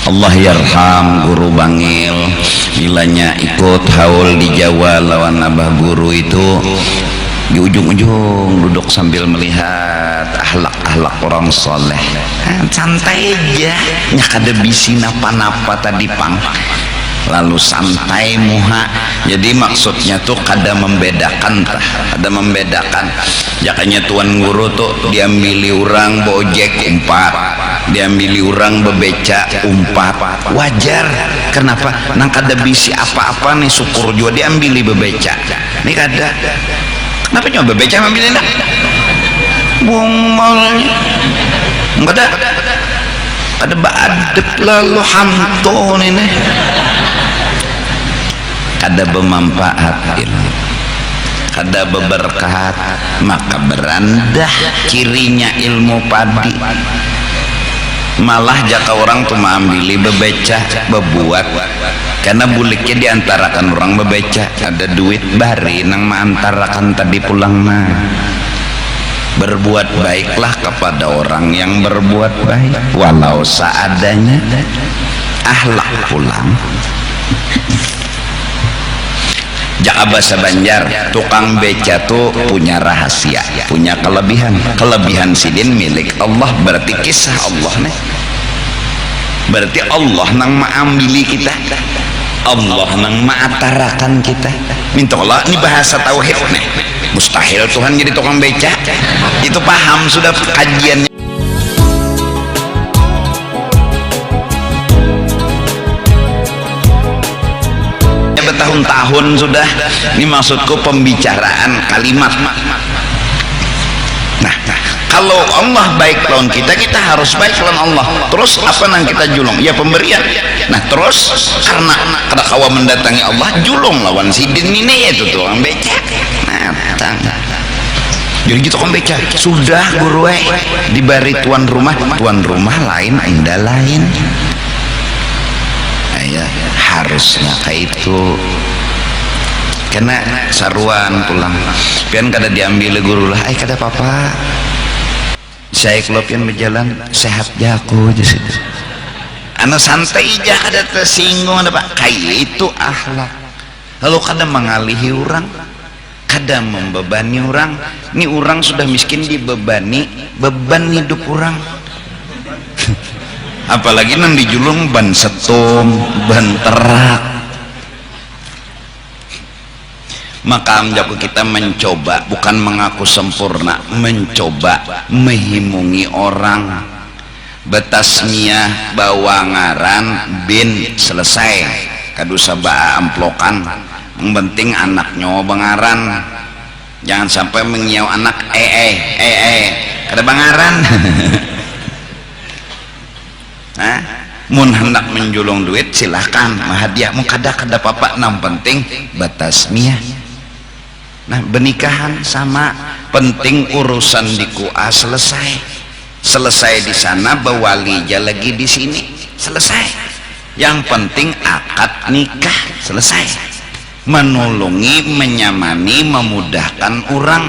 Allah yarham guru Bangil bilanya ikut haul di Jawa lawan abah guru itu di ujung-ujung duduk sambil melihat akhlak-akhlak orang soleh, santai aja nyak ada bisi napa-napa tadi pang lalu santai muha. Jadi maksudnya tuh kada membedakan jakanya tuan guru tuh diambili orang bojek umpat, diambili orang bebeca umpat, wajar. Kenapa? Nang kada bisi apa-apa nih syukur juga diambili bebeca nih kada. Kenapa nyoba bebeca ambilin dah buang malnya enggak ada baadep lalu hantu nih kada bermanfaat ilmu, kada berberkat, maka berandah cirinya ilmu padi. Malah jaka orang tuh mengambil bebeca bebuat karena buliknya diantarakan orang bebeca ada duit bari nang mengantarakan tadi pulang mah. Berbuat baiklah kepada orang yang berbuat baik walau seadanya, akhlak pulang. Jaka bahasa Banjar tukang beca tuh punya rahasia, punya kelebihan sidin milik Allah. Berarti kisah Allah nih, berarti Allah nang maambili kita, Allah nang maatarakan kita. Minta Allah ini bahasa tauhid nih, mustahil Tuhan jadi tukang beca. Itu paham sudah kajiannya. Bertahun-tahun sudah ini maksudku pembicaraan kalimat. Nah, kalau Allah baik lawan kita, kita harus baik lawan Allah. Terus apa nang kita julung? Ya pemberian. Nah terus karena kada kawa mendatangi Allah, julung lawan sidin ini itu tuh orang beca. Nah, jadi gitu kan beca. Sudah guru dibari tuan rumah lain anda lain. Ya, harusnya kayak itu karena saruan pulang pian kada diambil guru lah kada apa-apa saya kalau pian berjalan sehat jago aja sih anak santai aja kada tersinggung ada pak kayak itu akhlak. Lalu kada mengalihi orang, kada membebani orang. Ini orang sudah miskin dibebani beban hidup orang. Apalagi nang dijulung ban setum, ban terak. Maka menjaga kita mencoba, bukan mengaku sempurna, mencoba menghimungi orang. Betasmiyah bawangaran bin selesai kadusa baa amplokan. Yang penting anaknya bangaran, jangan sampai mengiau anak kada bangaran. Nah, mun hendak menjulung duit silahkan hadiah mu kada papa, nang penting batasmiyah. Nah benikahan sama penting urusan di kuah selesai di sana bawali aja lagi di sini selesai. Yang penting akad nikah selesai. Menolongi, menyamani, memudahkan orang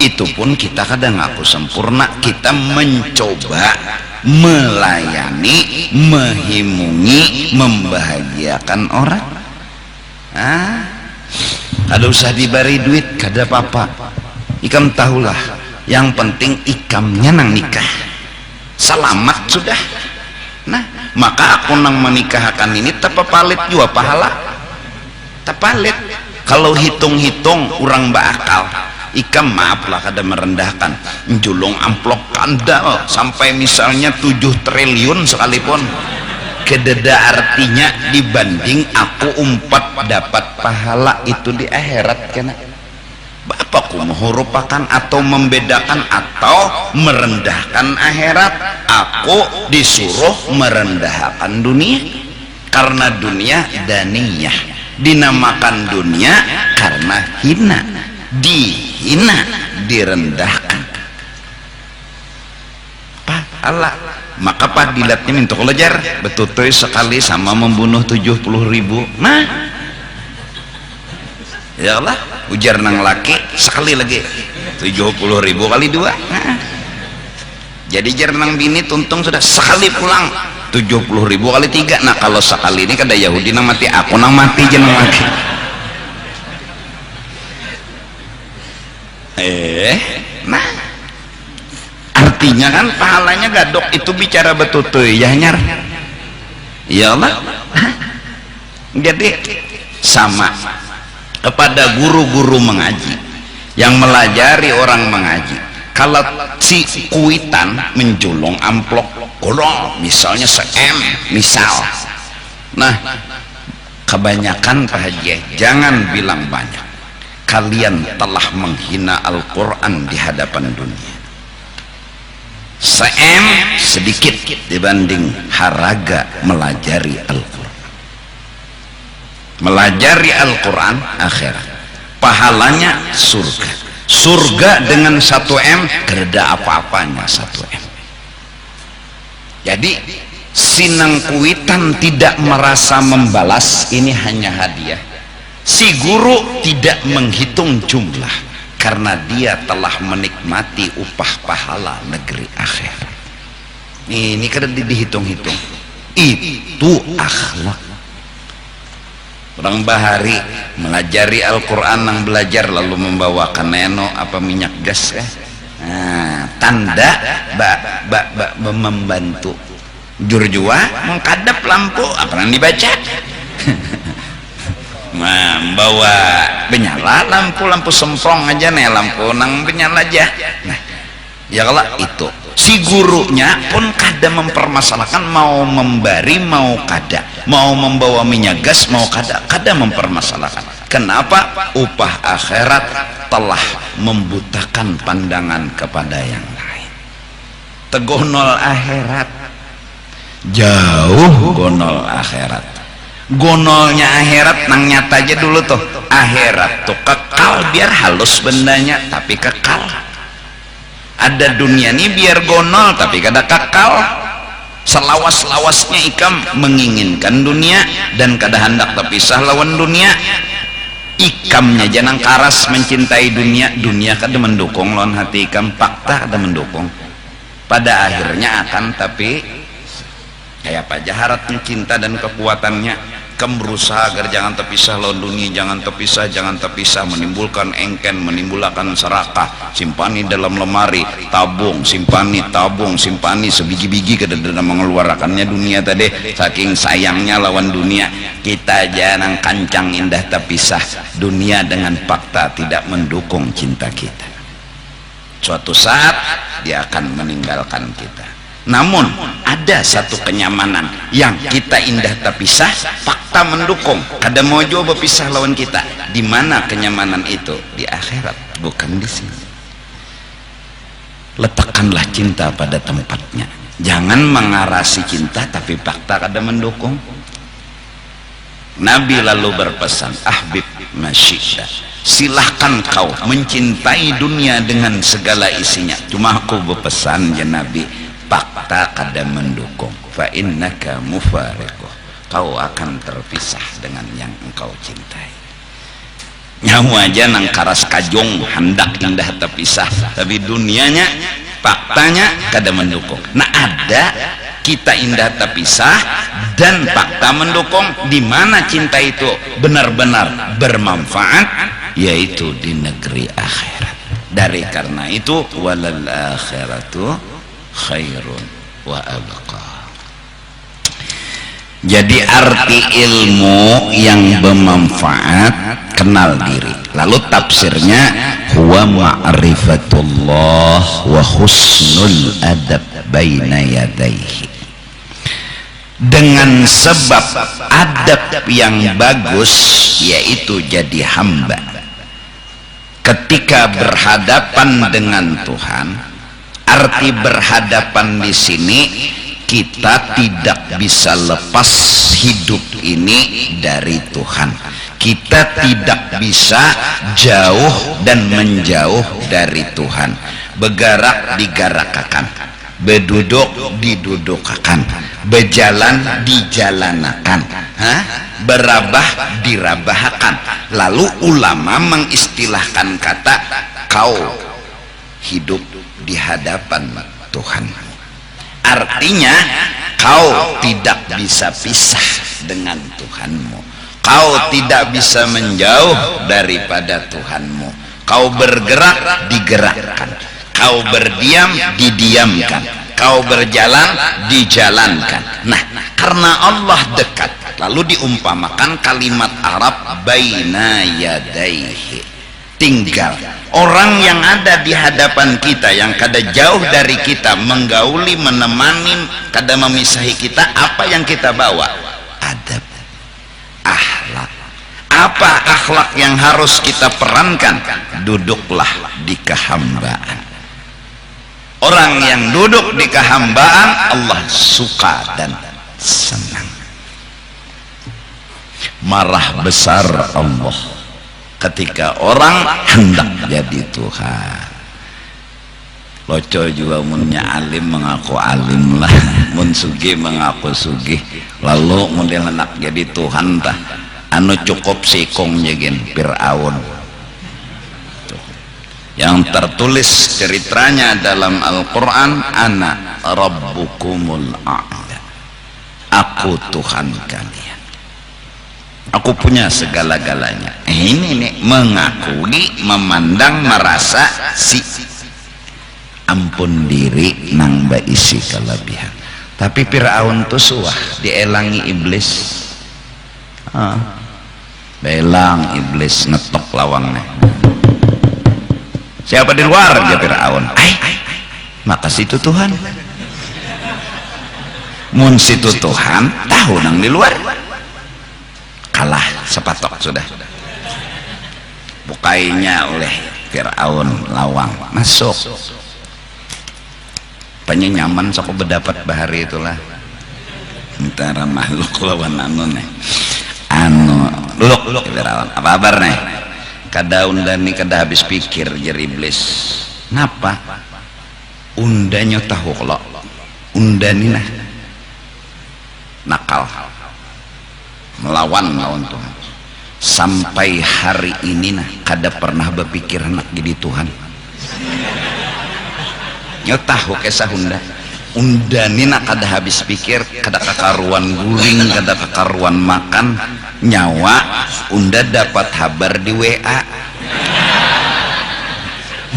itu pun kita kadang ngaku sempurna. Kita mencoba melayani, menghimungi, membahagiakan orang. Kada usah diberi duit, kada apa-apa. Ikam tahulah, yang penting ikamnya nang nikah selamat sudah. Nah, maka aku nang menikahkan ini tepapalit juga pahala. Tepalit. Kalau hitung-hitung orang bakal ikam maaflah kada merendahkan julung amplop kandal sampai misalnya 7 triliun sekalipun kededa artinya dibanding aku umpat dapat pahala itu di akhirat kena bapakku menghurufkan atau membedakan atau merendahkan akhirat. Aku disuruh merendahkan dunia karena dunia daniyah, dinamakan dunia karena hina, dihina, direndahkan pahala. Maka padilatnya minta kelajar betutoy sekali sama membunuh 70.000. Nah ya Allah ujar nang laki sekali lagi 70.000 kali 2. Nah, jadi jar nang bini tuntung sudah sekali pulang 70.000 kali 3. Nah kalau sekali ini kada Yahudi nang mati, aku nang mati jeneng mati. Nah artinya kan pahalanya gadok itu bicara betutuy ya nyar ya Allah. Jadi sama kepada guru-guru mengaji yang melajari orang mengaji, kalau si kuitan menjulung amplop golong misalnya se-M misal, nah kebanyakan Pak Haji jangan bilang banyak, kalian telah menghina Al-Quran di hadapan dunia. Se-M sedikit dibanding haraga melajari Al-Quran. Melajari Al-Quran akhirat pahalanya surga. Surga dengan 1M kereda apa-apanya 1M. Jadi sinang kuitan tidak merasa membalas, ini hanya hadiah. Si guru tidak menghitung jumlah karena dia telah menikmati upah pahala negeri akhirat. Ini kada dihitung-hitung. Itu akhlak. Orang bahari melajari Al-Quran yang belajar lalu membawakan neno apa minyak gas nah, tanda membantu jurjua mengkadap lampu apa yang dibaca membawa benyala lampu semprong aja nih, lampu nang benyala aja. Nah ya kalau itu si gurunya pun kada mempermasalahkan mau memberi mau kada, mau membawa minyak gas mau kada mempermasalahkan. Kenapa? Upah akhirat telah membutakan pandangan kepada yang lain. Tegonol akhirat jauh, gonol akhirat. Gonolnya akhirat nang nyata aja dulu tuh. Akhirat tuh kekal, biar halus bendanya tapi kekal. Ada dunia nih biar gonol tapi kada kekal. Selawas-lawasnya ikam menginginkan dunia dan kada hendak terpisah lawan dunia. Ikamnya jangan karas mencintai dunia, dunia kada mendukung lawan hati ikam, fakta kada mendukung. Pada akhirnya akan, tapi kayak apa jaharatnya cinta dan kekuatannya. Kamu berusaha agar jangan terpisah lawan dunia, jangan terpisah, menimbulkan engken, menimbulkan serakah, simpani dalam lemari, tabung, simpani, sebiji-biji kada mengeluarkannya dunia tadi, saking sayangnya lawan dunia. Kita jangan kancang indah terpisah, dunia dengan fakta tidak mendukung cinta kita. Suatu saat dia akan meninggalkan kita. Namun ada satu kenyamanan yang kita indah terpisah, fakta mendukung, kada mau juga berpisah lawan kita. Di mana kenyamanan itu? Di akhirat, bukan di sini. Letakkanlah cinta pada tempatnya. Jangan mengarasi cinta tapi fakta kada mendukung. Nabi lalu berpesan, ahbib masyidda, silahkan kau mencintai dunia dengan segala isinya, cuma aku berpesan ya Nabi, fakta kada mendukung, fa innaka mufariquh, kau akan terpisah dengan yang engkau cintai. Nyawa aja nang karas kajong hendak indah terpisah, tapi dunianya faktanya kada mendukung. Nah ada kita indah terpisah dan fakta mendukung, di mana cinta itu benar-benar bermanfaat, yaitu di negeri akhirat. Dari karena itu walal akhiratu khairun wa abqa. Jadi arti ilmu yang bermanfaat, kenal diri. Lalu tafsirnya huwa ma'rifatullah wa husnul adab baina yadaihi. Dengan sebab adab yang bagus, yaitu jadi hamba ketika berhadapan dengan Tuhan. Arti berhadapan di sini, kita tidak bisa lepas hidup ini dari Tuhan. Kita tidak bisa jauh dan menjauh dari Tuhan. Bergerak digerakkan, berduduk didudukkan, berjalan dijalanakan, berabah dirabahkan. Lalu ulama mengistilahkan kata kau hidup di hadapan Tuhan. Artinya kau tidak bisa pisah dengan Tuhanmu, kau tidak bisa menjauh daripada Tuhanmu. Kau bergerak, digerakkan. Kau berdiam, didiamkan. Kau berjalan, dijalankan. Nah, karena Allah dekat, lalu diumpamakan kalimat Arab baina yadaihi, tinggal orang yang ada di hadapan kita, yang kada jauh dari kita, menggauli, menemani, kada memisahi kita. Apa yang kita bawa? Adab, akhlak. Apa akhlak yang harus kita perankan? Duduklah di kehambaan. Orang yang duduk di kehambaan, Allah suka dan senang. Marah besar Allah ketika orang hendak jadi Tuhan. Loco juga munnya alim mengaku alim lah, mun sugih mengaku sugih, lalu model hendak jadi Tuhan tah anu cukup sikong jegen Fir'aun yang tertulis ceritanya dalam Al-Quran, ana rabbukumul a'la, aku Tuhan kalian, aku punya segala-galanya. Ini nih mengakui, memandang, merasa si ampun diri nang isi kelebihan. Tapi Fir'aun tuh suah dielangi iblis, belang iblis ngetok lawangnya. Siapa di luar? Dia Fir'aun. Maka situ Tuhan. Mun situ Tuhan, tahu nang di luar. Kalah sepatok sudah. Bukainya oleh Fir'aun lawang, masuk. Pengen nyaman sok berdapat bahari itulah. Antara makhluk lawan anu nih. Anu, duduk Fir'aun. Apa kabar nih? Kada undani kada habis pikir jadi iblis. Ngapa? Undanya tahu kalau undani nah nakal melawan Tuhan. Sampai hari ini nah kada pernah berpikir nak jadi Tuhan. Nyo tahu kesah undani nak kada habis pikir, kada kakaruan guling, kada kakaruan makan, nyawa unda dapat kabar di WA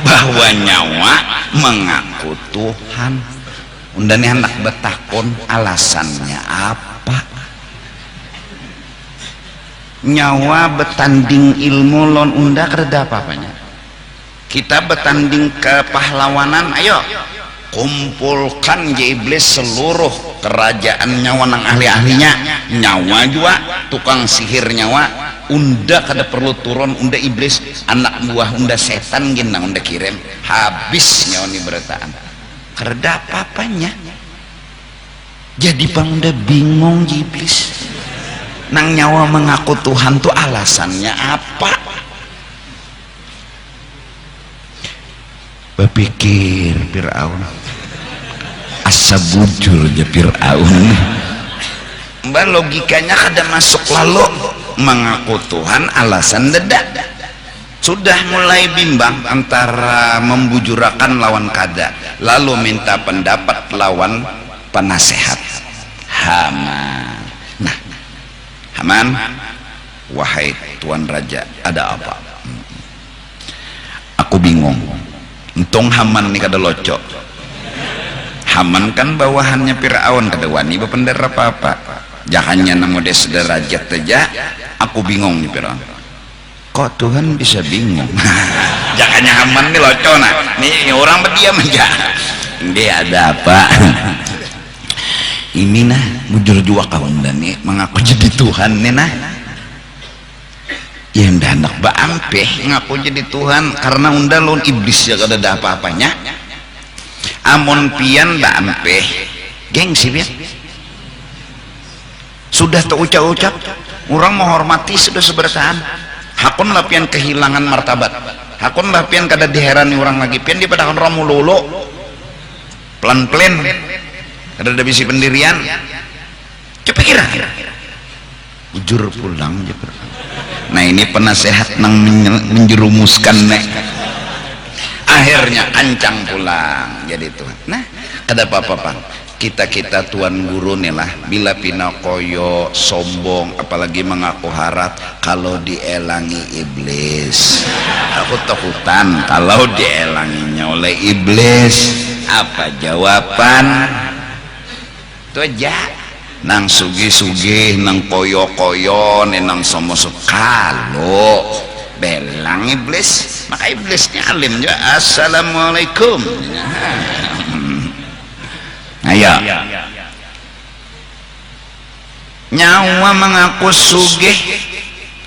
bahwa nyawa mengaku Tuhan. Undani anak betakon alasannya apa? Nyawa betanding ilmu lon unda kereda apa-apanya. Kita betanding kepahlawanan, ayo kumpulkan je iblis seluruh kerajaan nyawa nang ahli-ahlinya, nyawa juga tukang sihir nyawa, unda kada perlu turun, unda iblis anak buah unda setan gin nang unda kirim, habis nyawa ni berataan kereda apa-apanya. Jadi bang unda bingung je iblis nang nyawa mengaku Tuhan tuh alasannya apa? Berpikir Fir'aun, asa bujur je Fir'aun. Mbak logikanya kada masuk, lalu mengaku Tuhan alasan dedak. Sudah mulai bimbang antara membujurakan lawan kada, lalu minta pendapat lawan penasehat Haman. Nah, Haman, wahai Tuan Raja, ada apa? Aku bingung. Untung Haman nih kada locok. Haman kan bawahannya Fir'aun, kada wani bependar apa-apa. Jahannya namo des derajat aja. Aku bingung nih Fir'aun. Kok Tuhan bisa bingung? Jahannya Haman nih locok nah. Nih orang berdiam aja. Dia ada apa? Ini nah mujur jua kawan dan nih mengaku jadi Tuhan nih nah. Ya ndak anak baampeh ngaku jadi Tuhan karena unda lon iblis ya kada ada apa-apanya. Amon pian baampeh gengsi pian. Sudah terucap-ucap orang menghormati sudah seberataan. Hakun lah pian kehilangan martabat. Hakun lah pian kada diherani orang lagi pian di padakan romulolo. Pelan-pelan kada ada bisi pendirian. Coba kira. Ujur pulang je. Nah ini penasehat nang menjerumuskan nek. Akhirnya ancang pulang jadi Tuhan. Nah kada apa-apa. kita tuan guru nih lah, bila pina koyo sombong apalagi mengaku harat kalau dielangi iblis. Aku takutan kalau dielanginya oleh iblis. Apa jawaban? Itu aja. Nang sugi-sugi, nang koyo-koyo, nang somo-somo kalau belang iblis, maka iblisnya alim juga. Assalamualaikum. Ayo. Nyawa mengaku sugih,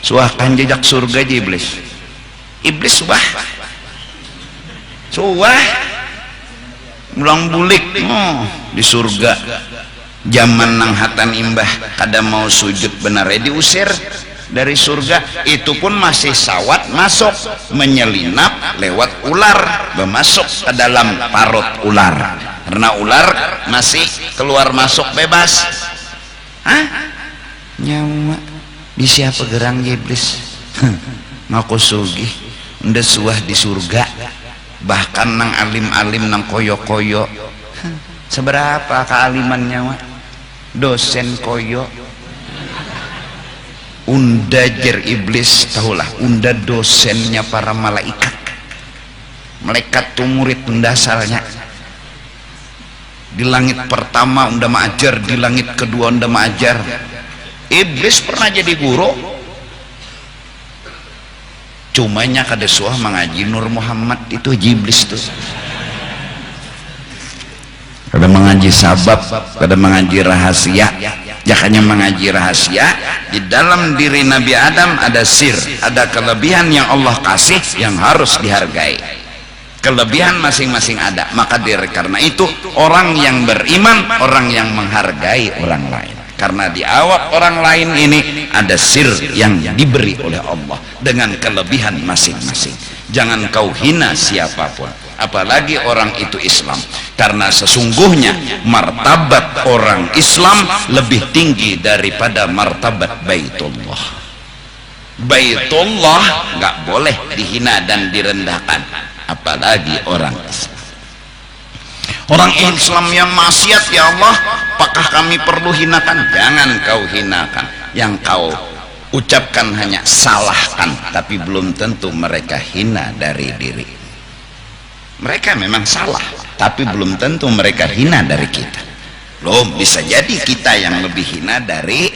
suahkan jejak surga aja iblis. Iblis suah, mulang bulik di surga. Zaman nang hatan imbah kada mau sujud benar diusir dari surga. Itu pun masih sawat masuk, menyelinap lewat ular, bermasuk ke dalam parut ular. Karena ular masih keluar masuk bebas. Nyawa bisa apa gerang iblis. Ngaku sugih nda suah di surga. Bahkan nang alim-alim nang koyo-koyo. Seberapa kealiman nyawa? Dosen koyo. Unda jer iblis, tahulah unda dosennya para malaikat. Malaikat tu murid pendasalnya. Di langit pertama unda mengajar, di langit kedua unda mengajar. Iblis pernah jadi guru, cumanya kada suah mengaji Nur Muhammad. Itu iblis tuh. Kada mengaji sabab, kada mengaji rahasia. Jakanya mengaji rahasia. Di dalam diri Nabi Adam ada sir, ada kelebihan yang Allah kasih yang harus dihargai. Kelebihan masing-masing ada. Maka karena itu orang yang beriman, orang yang menghargai orang lain. Karena di awak orang lain ini ada sir yang diberi oleh Allah dengan kelebihan masing-masing. Jangan kau hina siapapun, apalagi orang itu Islam. Karena sesungguhnya martabat orang Islam lebih tinggi daripada martabat Baitullah. Baitullah nggak boleh dihina dan direndahkan, apalagi orang Islam. Orang Islam yang maksiat, ya Allah, apakah kami perlu hinakan? Jangan kau hinakan. Yang kau ucapkan hanya salahkan, tapi belum tentu mereka hina dari diri. Mereka memang salah, tapi belum tentu mereka hina dari kita. Loh, bisa jadi kita yang lebih hina dari